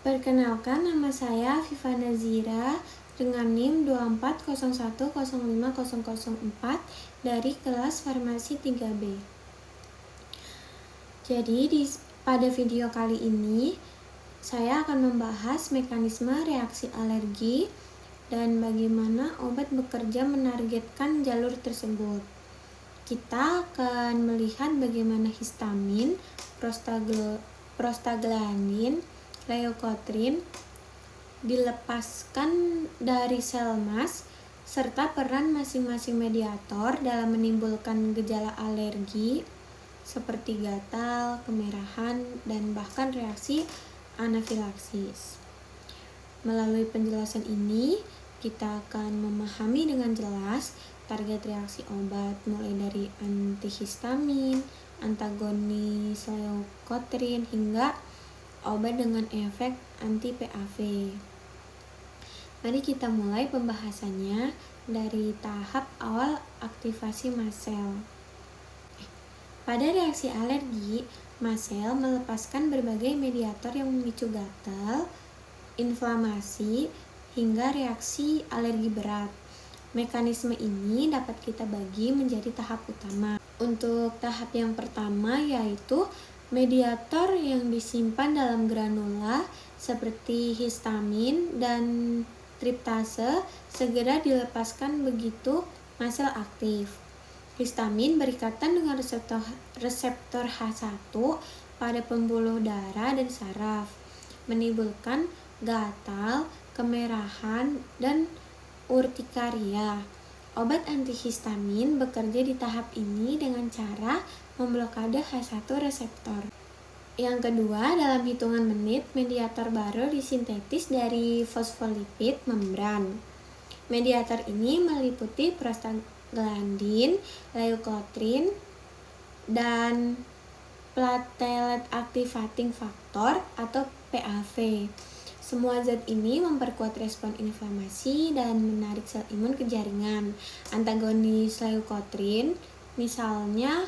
Perkenalkan, nama saya Viva Nazira dengan NIM 2401050004 dari kelas Farmasi 3B. Jadi pada video kali ini saya akan membahas mekanisme reaksi alergi dan bagaimana obat bekerja menargetkan jalur tersebut. Kita akan melihat bagaimana histamin, prostaglandin, leukotrin dilepaskan dari sel mast, serta peran masing-masing mediator dalam menimbulkan gejala alergi seperti gatal, kemerahan, dan bahkan reaksi anafilaksis. Melalui penjelasan ini, kita akan memahami dengan jelas target reaksi obat mulai dari antihistamin, antagonis leukotrin, hingga obat dengan efek anti-PAV. Mari kita mulai pembahasannya dari tahap awal aktivasi mast cell. Pada reaksi alergi, mast cell melepaskan berbagai mediator yang memicu gatal, inflamasi, hingga reaksi alergi berat. Mekanisme ini dapat kita bagi menjadi tahap utama. Untuk tahap yang pertama yaitu mediator yang disimpan dalam granula seperti histamin dan triptase segera dilepaskan begitu mast cell aktif. Histamin berikatan dengan reseptor H1 pada pembuluh darah dan saraf, menimbulkan gatal, kemerahan, dan urtikaria. Obat antihistamin bekerja di tahap ini dengan cara memblokade H1 reseptor. Yang kedua, dalam hitungan menit, mediator baru disintetis dari fosfolipid membran. Mediator ini meliputi prostaglandin, leukotrin, dan platelet activating factor atau PAV. Semua zat ini memperkuat respon inflamasi dan menarik sel imun ke jaringan. Antagonis leukotrin, misalnya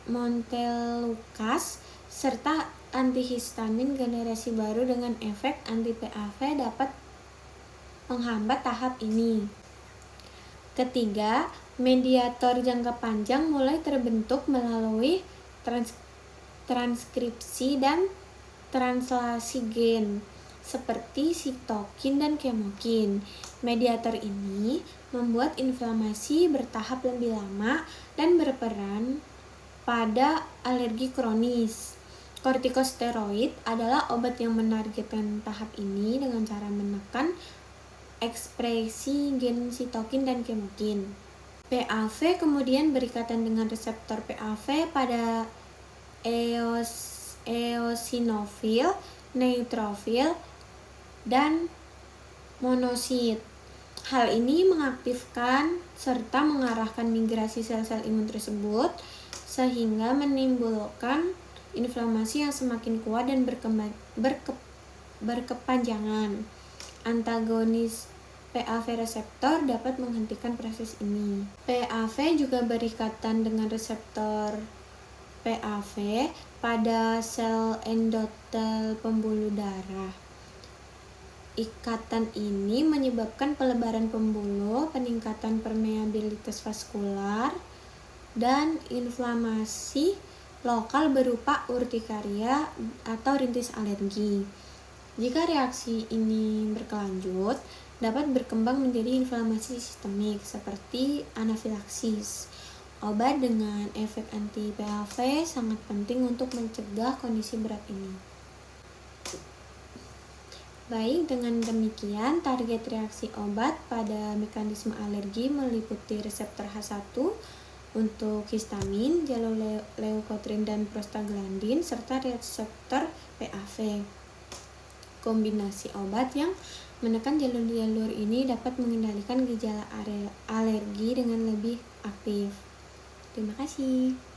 montelukast, serta antihistamin generasi baru dengan efek anti-PAV dapat menghambat tahap ini. Ketiga, mediator jangka panjang mulai terbentuk melalui transkripsi dan translasi gen seperti sitokin dan kemokin. Mediator ini membuat inflamasi bertahap lebih lama dan berperan pada alergi kronis. Kortikosteroid adalah obat yang menargetkan tahap ini dengan cara menekan ekspresi gen sitokin dan kemokin. PAV kemudian berikatan dengan reseptor PAV pada eosinofil, neutrofil, dan monosit. Hal ini mengaktifkan serta mengarahkan migrasi sel-sel imun tersebut sehingga menimbulkan inflamasi yang semakin kuat dan berkepanjangan. Antagonis PAV reseptor dapat menghentikan proses ini. PAV juga berikatan dengan reseptor PAV pada sel endotel pembuluh darah. Ikatan ini menyebabkan pelebaran pembuluh, peningkatan permeabilitas vaskular, dan inflamasi lokal berupa urtikaria atau rintis alergi. Jika reaksi ini berkelanjut, dapat berkembang menjadi inflamasi sistemik seperti anafilaksis. Obat dengan efek anti-PAV sangat penting untuk mencegah kondisi berat ini. Baik, dengan demikian target reaksi obat pada mekanisme alergi meliputi reseptor H1 untuk histamin, jalur leukotrin dan prostaglandin, serta reseptor PAV. Kombinasi obat yang menekan jalur-jalur ini dapat mengendalikan gejala alergi dengan lebih aktif. Terima kasih.